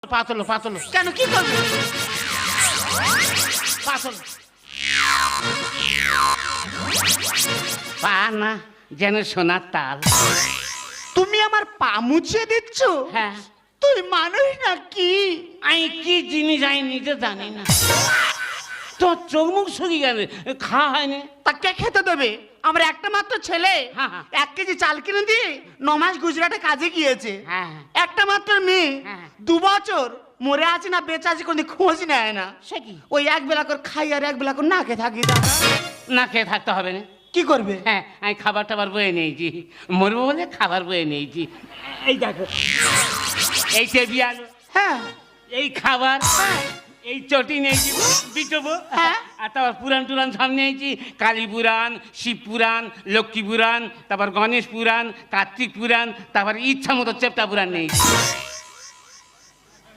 পাতলো পাতলো কেন কি করবে? পাতলো পা না যেন সোনার তাল। তুমি আমার পা মুছিয়ে দিচ্ছ? হ্যাঁ, তুই মানুষ না কি? আমি কি জিনিস আমি নিজে জানি না। তোর চোখ মুখ শুকিয়ে গেলে খাওয়া হয়নি। তা কে খেতে দেবে? আমার একটা মাত্র ছেলে, হ্যাঁ, হ্যাঁ। 1 কেজি চাল কিনে দিয়ে 9 মাস গুজরাটে কাজে গিয়েছে। হ্যাঁ। একটা মাত্র মেয়ে, হ্যাঁ। 2 বছর মরে আছে না বেঁচে আছে কোনো খোঁজ নেয় না। সে কি? ওই এক বেলা করে খাই আর এক বেলা করে না খেয়ে থাকি। দাদা না খেয়ে থাকতে হবে না। কি করবে? হ্যাঁ, আমি খাবার টাবার বয়ে নিয়েছি, মরবো বলে খাবার বয়ে নিয়েছি। এই দেখো, এই টেবি আলো, হ্যাঁ এই খাবার, এই চটি নিয়েছি বিচবো। হ্যাঁ। আর তারপর পুরাণ টুরান সব নিয়েছি, কালী পুরাণ, শিব পুরাণ, লক্ষ্মী পুরাণ, তারপর গণেশ পুরাণ, কার্তিক পুরাণ, তারপর ইচ্ছা মতো চেপ্টা পুরাণ নিয়েছি।